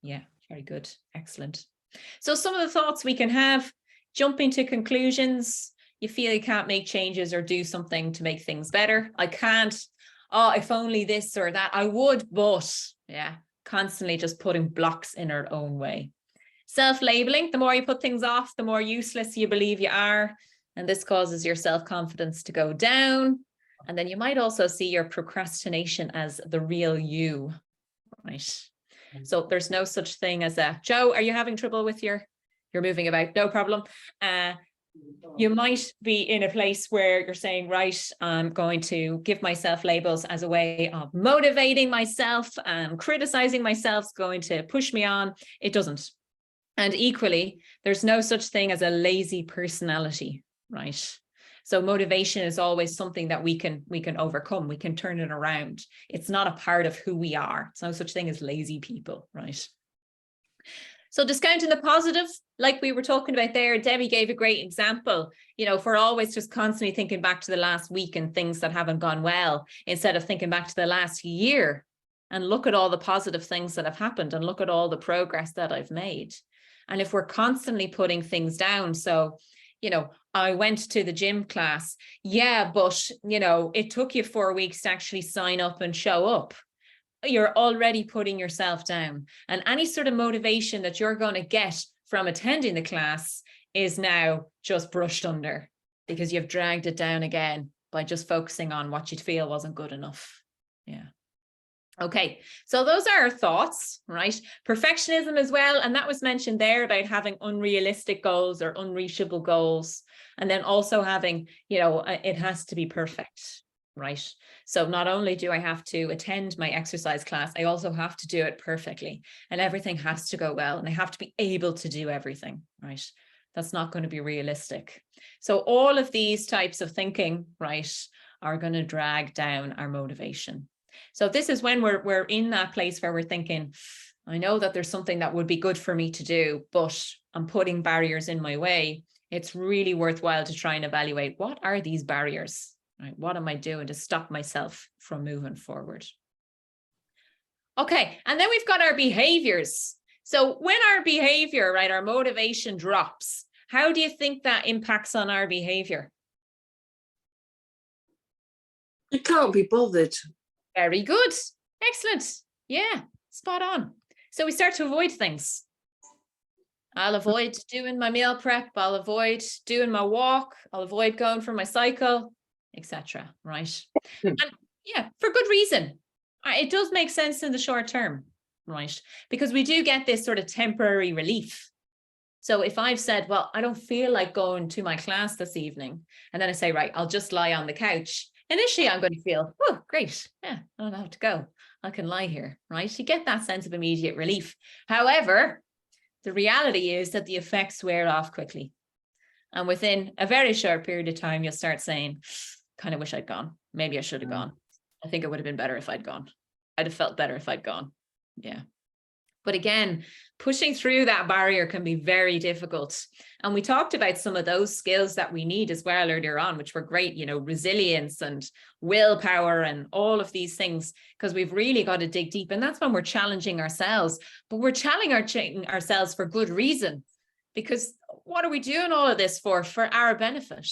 S1: Yeah, very good. Excellent. So some of the thoughts we can have, jumping to conclusions. You feel you can't make changes or do something to make things better. I can't, oh, if only this or that, I would, but constantly just putting blocks in our own way. Self-labeling, the more you put things off, the more useless you believe you are. And this causes your self-confidence to go down. And then you might also see your procrastination as the real you, right? So there's no such thing as a, Joe, are you having trouble with you're moving about? No problem. You might be in a place where you're saying, right, I'm going to give myself labels as a way of motivating myself, criticizing myself is going to push me on. It doesn't. And equally, there's no such thing as a lazy personality, right? So motivation is always something that we can overcome. We can turn it around. It's not a part of who we are. It's no such thing as lazy people, right? So discounting the positive, like we were talking about there, Debbie gave a great example. You know, if we're always just constantly thinking back to the last week and things that haven't gone well, instead of thinking back to the last year and look at all the positive things that have happened and look at all the progress that I've made. And if we're constantly putting things down, so, you know, I went to the gym class. Yeah, but, you know, it took you 4 weeks to actually sign up and show up. You're already putting yourself down, and any sort of motivation that you're going to get from attending the class is now just brushed under because you've dragged it down again by just focusing on what you'd feel wasn't good enough. Yeah. Okay, so those are our thoughts, right? Perfectionism as well, and that was mentioned there about having unrealistic goals or unreachable goals, and then also having, you know, it has to be perfect. Right. So not only do I have to attend my exercise class, I also have to do it perfectly, and everything has to go well, and I have to be able to do everything. Right. That's not going to be realistic. So all of these types of thinking, right, are going to drag down our motivation. So this is when we're in that place where we're thinking, I know that there's something that would be good for me to do, but I'm putting barriers in my way. It's really worthwhile to try and evaluate, what are these barriers? Right, what am I doing to stop myself from moving forward? Okay, and then we've got our behaviors. So when our behavior, right, our motivation drops, how do you think that impacts on our behavior?
S3: You can't be bothered.
S1: Very good. Excellent. Yeah, spot on. So we start to avoid things. I'll avoid doing my meal prep. I'll avoid doing my walk. I'll avoid going for my cycle, etc. Right? And yeah, for good reason. It does make sense in the short term, right? Because we do get this sort of temporary relief. So if I've said, well, I don't feel like going to my class this evening, and then I say, right, I'll just lie on the couch. Initially, I'm going to feel, oh, great. Yeah, I don't have to go. I can lie here, right? You get that sense of immediate relief. However, the reality is that the effects wear off quickly. And within a very short period of time, you'll start saying, kind of wish I'd gone. Maybe I should have gone. I think it would have been better if I'd gone. I'd have felt better if I'd gone. Yeah. But again, pushing through that barrier can be very difficult. And we talked about some of those skills that we need as well earlier on, which were great, you know, resilience and willpower and all of these things, because we've really got to dig deep. And that's when we're challenging ourselves, but we're challenging ourselves for good reason. Because what are we doing all of this for? For our benefit,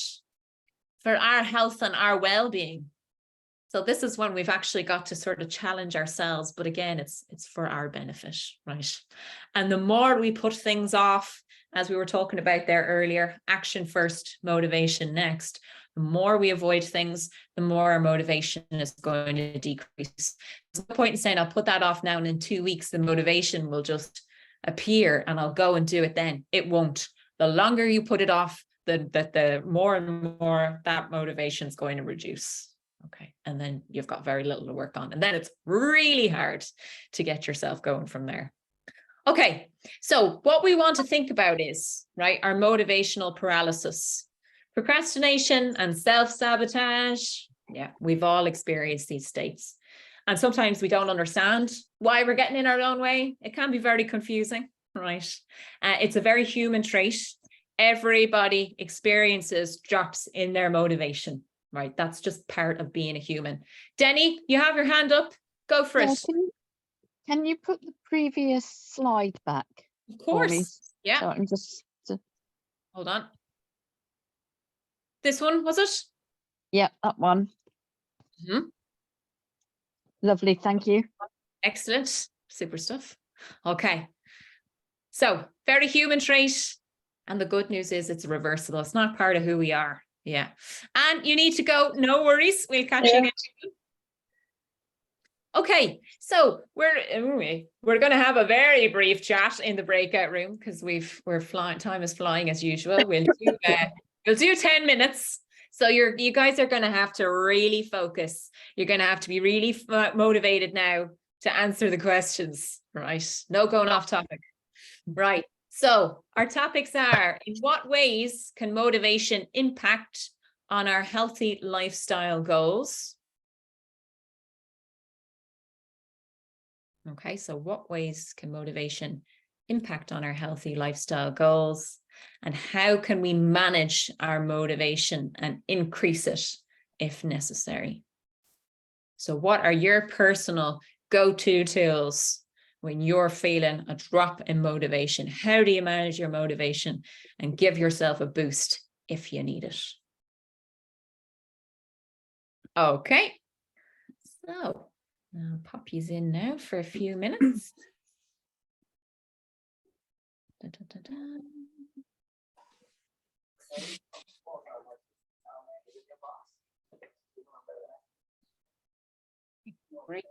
S1: for our health and our well-being. So this is when we've actually got to sort of challenge ourselves. But again, it's for our benefit, right? And the more we put things off, as we were talking about there earlier, action first, motivation next, the more we avoid things, the more our motivation is going to decrease. There's no point in saying, I'll put that off now, and in 2 weeks, the motivation will just appear and I'll go and do it then. It won't. The longer you put it off, the more and more that motivation is going to reduce. Okay. And then you've got very little to work on. And then it's really hard to get yourself going from there. Okay. So what we want to think about is, right, our motivational paralysis, procrastination and self-sabotage. Yeah, we've all experienced these states. And sometimes we don't understand why we're getting in our own way. It can be very confusing, right? It's a very human trait. Everybody experiences drops in their motivation. Right, that's just part of being a human. Denny, you have your hand up. Go for it.
S15: Can you put the previous slide back?
S1: Of course. Yeah.
S15: So I can just
S1: hold on. This one, was it?
S15: Yeah, that one.
S1: Mm-hmm.
S15: Lovely, thank you.
S1: Excellent, super stuff. Okay, so very human trait, and the good news is it's reversible. It's not part of who we are. Yeah. And you need to go. No worries. We'll catch you again. Okay. So we're going to have a very brief chat in the breakout room because we're flying. Time is flying as usual. We'll do 10 minutes. So you guys are going to have to really focus. You're going to have to be really motivated now to answer the questions, right? No going off topic. Right. So our topics are, in what ways can motivation impact on our healthy lifestyle goals? Okay, so what ways can motivation impact on our healthy lifestyle goals? And how can we manage our motivation and increase it if necessary? So what are your personal go-to tools when you're feeling a drop in motivation? How do you manage your motivation and give yourself a boost if you need it? Okay, so I'll pop you in now for a few minutes. Great.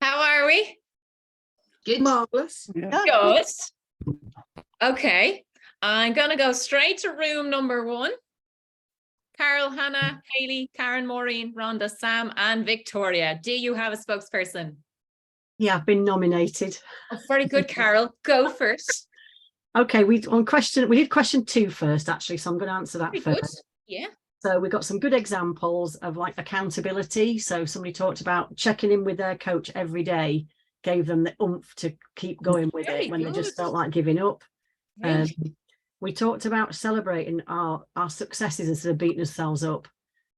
S1: How are we?
S3: Good. Marvelous.
S1: Good. Okay. I'm going to go straight to room number 1. Carol, Hannah, Hayley, Karen, Maureen, Rhonda, Sam, and Victoria. Do you have a spokesperson?
S16: Yeah, I've been nominated.
S1: Oh, very good, Carol. Go first.
S16: Okay, we did question 2 first, actually, so I'm going to answer that
S1: Very
S16: first.
S1: good. Yeah.
S16: So we got some good examples of like accountability. So somebody talked about checking in with their coach every day, gave them the oomph to keep going with it when they just felt like giving up. We talked about celebrating our successes instead of beating ourselves up.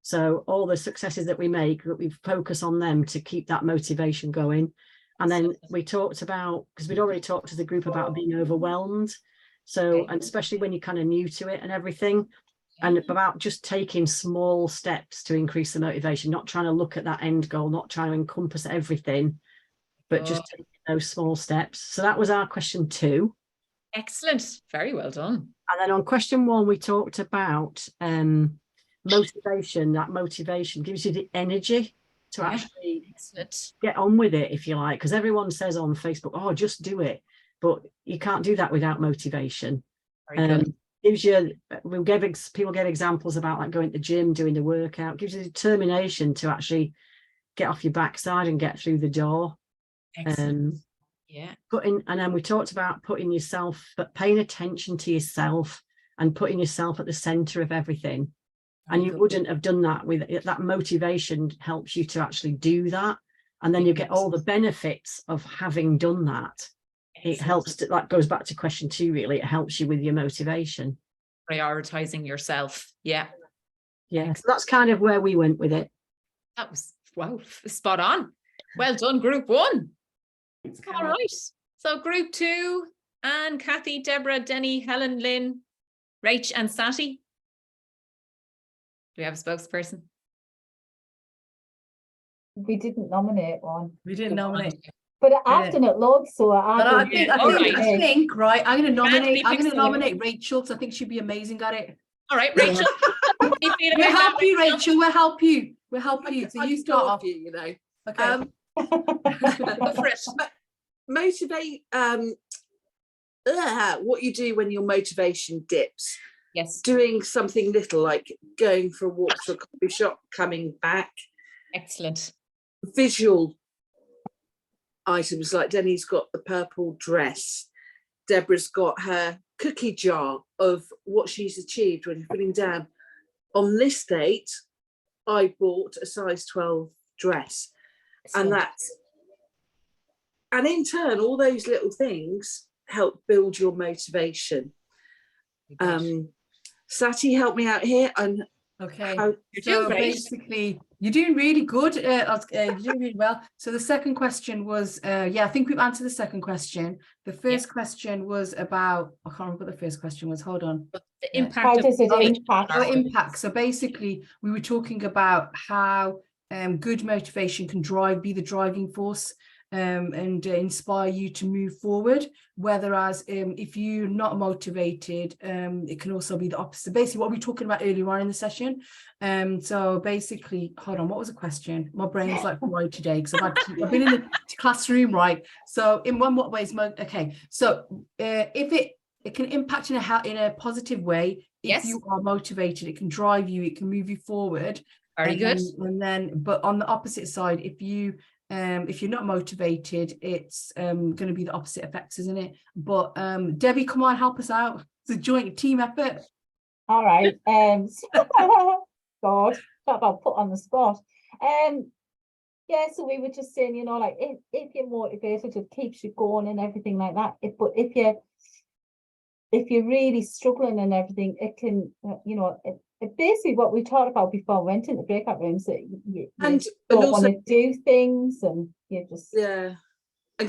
S16: So all the successes that we make, that we focus on them to keep that motivation going. And then we talked about, because we'd already talked to the group about being overwhelmed. So, and especially when you're kind of new to it and everything, and about just taking small steps to increase the motivation, not trying to look at that end goal, not trying to encompass everything, but just taking those small steps. So that was our question 2.
S1: Excellent. Very well done.
S16: And then on question 1, we talked about motivation. That motivation gives you the energy to actually get on with it, if you like, because everyone says on Facebook, oh, just do it. But you can't do that without motivation. gives you, people gave examples about like going to the gym, doing the workout, gives you determination to actually get off your backside and get through the door.
S1: Yeah.
S16: And then we talked about putting yourself, but paying attention to yourself and putting yourself at the center of everything. And you wouldn't have done that with that. Motivation helps you to actually do that. And then you get all the benefits of having done that. It helps to, that goes back to question 2, really. It helps you with your motivation.
S1: Prioritizing yourself. Yeah.
S16: Yeah. So that's kind of where we went with it.
S1: That was, wow, spot on. Well done, group 1. All right. So group 2, Anne, Kathy, Deborah, Denny, Helen, Lynn, Rach and Sati. Do we have a spokesperson?
S8: We didn't nominate one.
S6: We didn't nominate.
S8: But I've done it loads, so
S6: I think, right, I'm going to nominate Rachel, because I think she'd be amazing at it.
S1: All right, Rachel.
S6: We'll help you, Rachel. We'll help you. We'll help you. So you start off.
S3: You know.
S6: Okay.
S1: Go for it.
S3: Motivate. What you do when your motivation dips.
S1: Yes.
S3: Doing something little, like going for a walk to a coffee shop, coming back.
S1: Excellent.
S3: Visual items, like Denny's got the purple dress. Deborah's got her cookie jar of what she's achieved when you're putting down. On this date, I bought a size 12 dress. And in turn, all those little things help build your motivation. Sati, help me out here.
S6: Okay, so basically you're doing really good. You're doing really well. So the second question was, I think we've answered the second question. The first question was about, I can't remember what the first question was. Hold on.
S1: The impact.
S8: How does it impact?
S6: Impact. So basically we were talking about how good motivation can be the driving force and inspire you to move forward. Whereas if you're not motivated, it can also be the opposite. Basically what we were talking about earlier on in the session. So basically, hold on, what was the question? My brain's like fried today because I've been in the classroom, right? So in what ways? Okay, so if it can impact in a positive way. If you are motivated, it can drive you, it can move you forward.
S1: Very good.
S6: And then, but on the opposite side, if you're not motivated, it's going to be the opposite effects, isn't it? But Debbie, come on, help us out. It's a joint team effort.
S8: All right. God, that about put on the spot. Yeah, so we were just saying, you know, like if you're motivated, it keeps you going and everything like that. But if you're really struggling and everything, it can, you know, it basically what we talked about before we went into breakout rooms, that you don't want to do things and you just
S3: and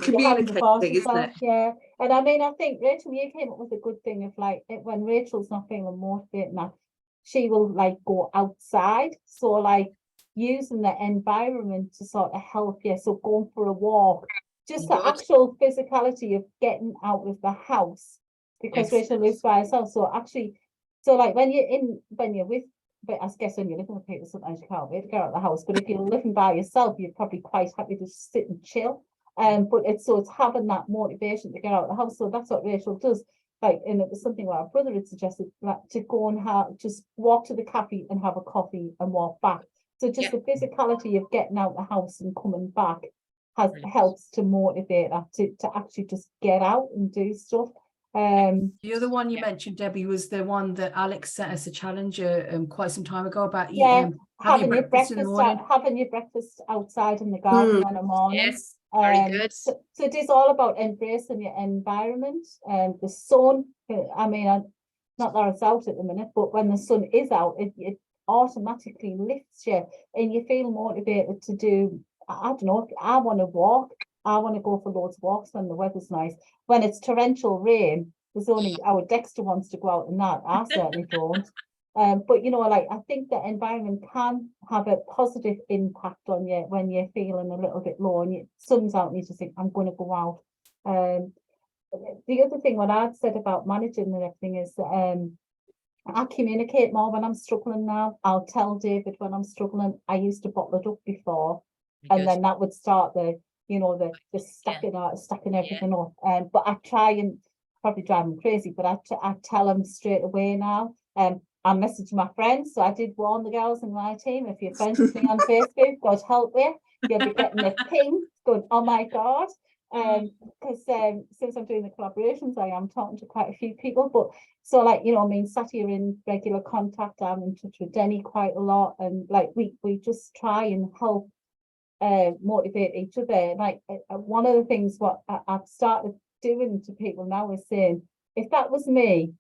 S3: communicating, isn't it?
S8: Yeah, and I mean, I think Rachel, you came up with a good thing of like when Rachel's not feeling motivated, now she will like go outside, so like using the environment to sort of help you. So going for a walk, just the actual physicality of getting out of the house, because Rachel lives by herself. So actually, so like when you're with, but I guess when you're living with people, sometimes you can't wait to get out of the house. But if you're living by yourself, you're probably quite happy to sit and chill. But it's having that motivation to get out of the house. So that's what Rachel does. Like, and it was something where our brother had suggested, like, to go and just walk to the cafe and have a coffee and walk back. So just the physicality of getting out of the house and coming back helps to motivate her to actually just get out and do stuff.
S6: The other one you mentioned, Debbie, was the one that Alex set us a challenge quite some time ago about
S8: having your breakfast outside in the garden in the morning.
S1: Yes, very good.
S8: So it is all about embracing your environment and the sun. I mean, not that it's out at the minute, but when the sun is out, it automatically lifts you and you feel motivated to do. I don't know, I want to walk. I want to go for loads of walks when the weather's nice. When it's torrential rain, there's only our Dexter wants to go out and that. I certainly don't. But you know, like I think the environment can have a positive impact on you when you're feeling a little bit low and sun's out and you just think, I'm going to go out. The other thing what I'd said about managing and everything is I communicate more when I'm struggling now. I'll tell David when I'm struggling. I used to bottle it up before, and then that would start the stacking everything up. But I try and probably drive them crazy, but I tell them straight away now. I message my friends, so I did warn the girls in my team, if you're friends with me on Facebook, God help you, you'll be getting a ping going, oh my God. Because since I'm doing the collaborations, I am talking to quite a few people, but so like, you know, I mean, Saturday are in regular contact, I'm in touch with Denny quite a lot, and like we just try and help motivate each other. Like one of the things what I've started doing to people now is saying, if that was me,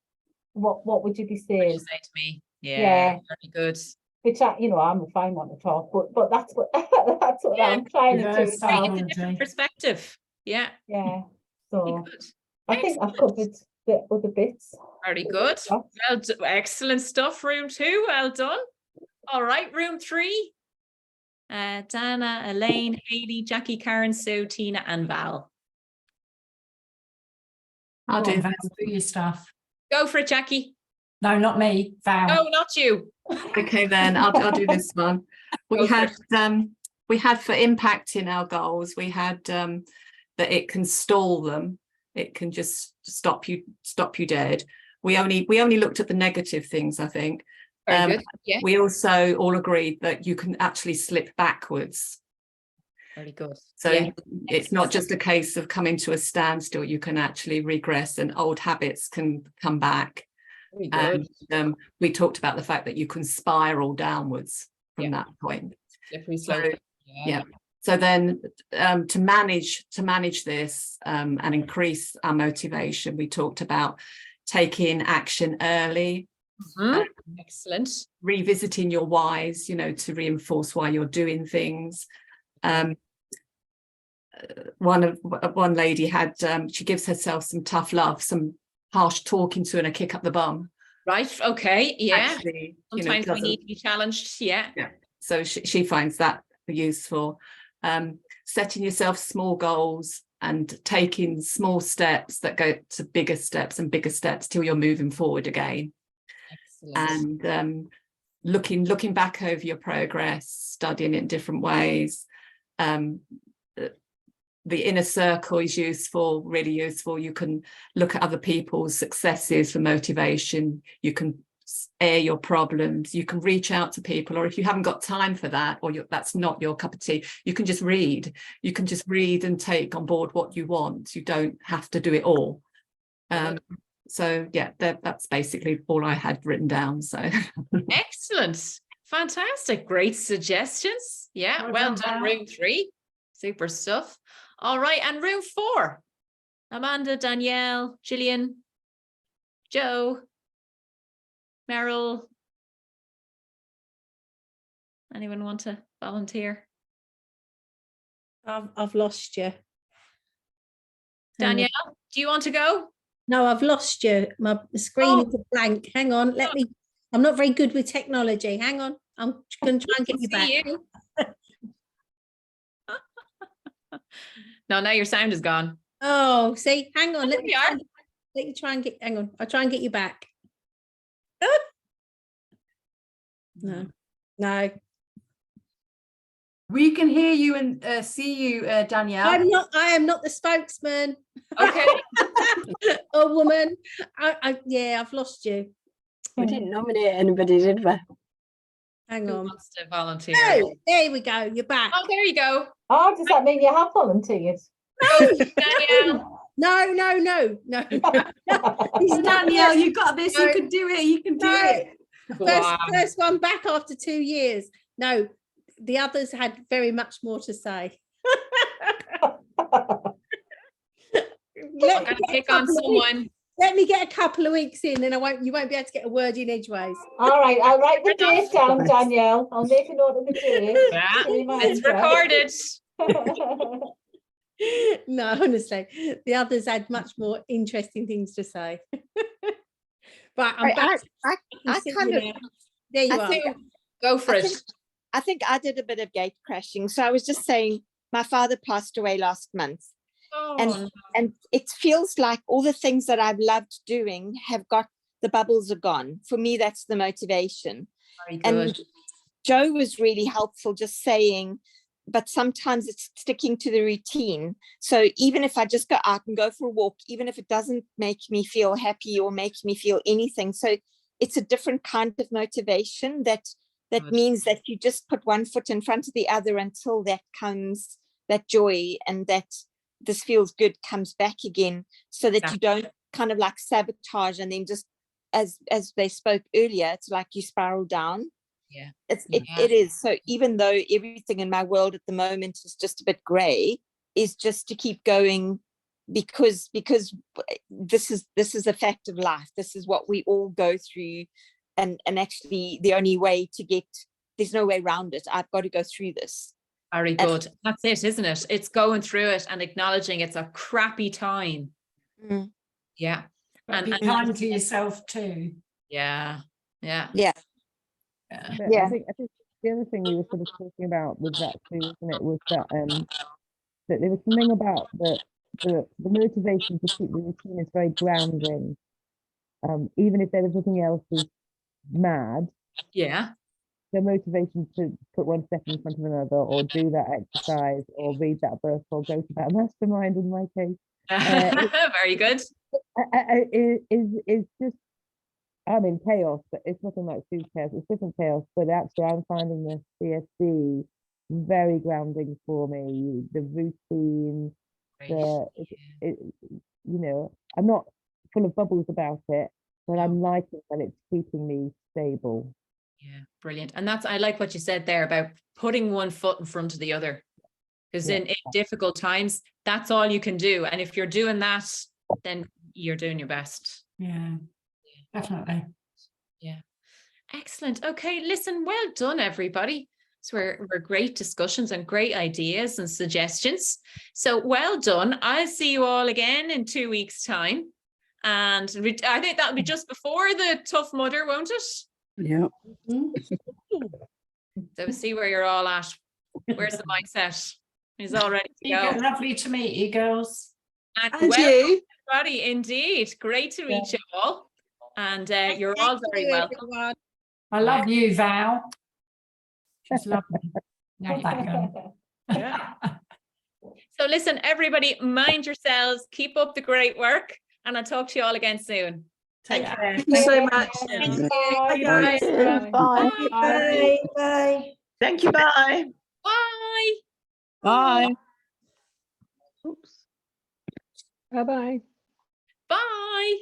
S8: what would you be saying?
S1: What would you say to me? Yeah, very good.
S8: Which you know, I'm a fine one to talk, but that's what that's what I'm trying to do.
S1: It's a different perspective. Yeah.
S8: So I think I've covered the other bits.
S1: Very good. Well, excellent stuff. Room 2, well done. All right, room 3. Dana, Elaine, Hayley, Jackie, Karen, Sue, Tina, and Val.
S2: I'll do Val, do your stuff.
S1: Go for it, Jackie.
S2: No, not me, Val.
S1: No, not you.
S14: Okay, then I'll do this one. We had for impacting our goals, we had that it can stall them. It can just stop you dead. We only looked at the negative things, I think.
S1: Very good. Yeah.
S14: We also all agreed that you can actually slip backwards.
S1: Very good.
S14: So it's not just a case of coming to a standstill. You can actually regress, and old habits can come back.
S1: Very good.
S14: And we talked about the fact that you can spiral downwards from that point. So then to manage this and increase our motivation, we talked about taking action early.
S1: Excellent.
S14: Revisiting your whys, you know, to reinforce why you're doing things. One lady had she gives herself some tough love, some harsh talking to and a kick up the bum.
S1: Right. Okay. Yeah.
S14: Actually,
S1: sometimes we need to be challenged. Yeah.
S14: So she finds that useful. Setting yourself small goals and taking small steps that go to bigger steps and bigger steps till you're moving forward again. Excellent. And looking back over your progress, studying it in different ways. The inner circle is useful, really useful. You can look at other people's successes for motivation. You can air your problems. You can reach out to people, or if you haven't got time for that, or that's not your cup of tea, you can just read. You can just read and take on board what you want. You don't have to do it all. So yeah, that's basically all I had written down. So
S1: excellent, fantastic, great suggestions. Yeah, well done. Room 3, super stuff. All right, and room 4, Amanda, Danielle, Gillian, Joe, Meryl. Anyone want to volunteer?
S17: I've lost you.
S1: Danielle, do you want to go?
S17: No, I've lost you. My screen is a blank. Hang on, I'm not very good with technology. Hang on, I'm going to try and get you back.
S1: No, now your sound is gone.
S17: Oh, see, hang on. Let me try and get. Hang on, I'll try and get you back. No.
S6: We can hear you and see you, Danielle.
S17: I am not the spokesman.
S1: Okay.
S17: A woman. I've lost you.
S9: We didn't nominate anybody, did we?
S17: Hang on.
S1: Who wants to volunteer?
S17: Oh, there we go. You're back.
S1: Oh, there you go.
S8: Oh, does that mean you have volunteered?
S1: No, Danielle.
S17: No.
S6: Danielle, you got this. You can do it. You can do it.
S17: First one back after 2 years. No, the others had very much more to say.
S1: I'm going to pick on someone.
S17: Let me get a couple of weeks in, then you won't be able to get a word in edgeways.
S8: All right, I'll write the date down, Danielle. I'll make a note of the date.
S1: Yeah, it's recorded.
S17: No, honestly, the others had much more interesting things to say. Right, I'm back.
S18: I kind of.
S17: There you are.
S1: Go for it.
S18: I think I did a bit of gate crashing. So I was just saying, my father passed away last month.
S1: Oh,
S18: and it feels like all the things that I've loved doing the bubbles are gone. For me, that's the motivation.
S1: Very good.
S18: And Joe was really helpful, just saying, but sometimes it's sticking to the routine. So even if I just go out and go for a walk, even if it doesn't make me feel happy or make me feel anything, so it's a different kind of motivation that means that you just put one foot in front of the other until that comes, that joy and that this feels good comes back again, so that you don't kind of like sabotage and then just, as they spoke earlier, it's like you spiral down.
S1: Yeah,
S18: it is. So even though everything in my world at the moment is just a bit grey, is just to keep going, because this is a fact of life. This is what we all go through, and actually the only way to get, there's no way around it. I've got to go through this.
S1: Very good. That's it, isn't it? It's going through it and acknowledging it's a crappy time. Yeah.
S2: But be kind to yourself too.
S1: Yeah.
S18: Yeah.
S4: But I think the other thing we were sort of talking about with that too, wasn't it, was that that there was something about the motivation to keep the routine is very grounding. Even if everything else is mad.
S1: Yeah.
S4: The motivation to put one step in front of another, or do that exercise, or read that book, or go to that mastermind in my case.
S1: Very good.
S4: Is just, I'm in chaos, but it's nothing like Sue's chaos. It's different chaos, but actually I'm finding the CSD very grounding for me. The routine, you know, I'm not full of bubbles about it, but I'm liking that it's keeping me stable.
S1: Yeah, brilliant. And I like what you said there about putting one foot in front of the other, because in difficult times, that's all you can do. And if you're doing that, then you're doing your best.
S2: Yeah, definitely.
S1: Yeah. Excellent. Okay, listen, well done, everybody. So we're great discussions and great ideas and suggestions. So well done. I'll see you all again in 2 weeks' time. And I think that'll be just before the Tough Mudder, won't it?
S13: Yeah.
S1: So we'll see where you're all at. Where's the mindset? He's all ready to go.
S2: Lovely to meet you, girls.
S1: And
S3: you.
S1: Everybody, indeed. Great to meet you all. And you're all very welcome.
S2: I love you, Val. She's lovely. Love that girl.
S1: Yeah. So listen, everybody, mind yourselves, keep up the great work, and I'll talk to you all again soon. Take care.
S3: Thank you so much.
S1: Thank you.
S3: Bye.
S1: Bye.
S11: Bye. Bye.
S13: Thank you. Bye.
S1: Bye.
S13: Bye.
S4: Oops. Bye-bye.
S1: Bye.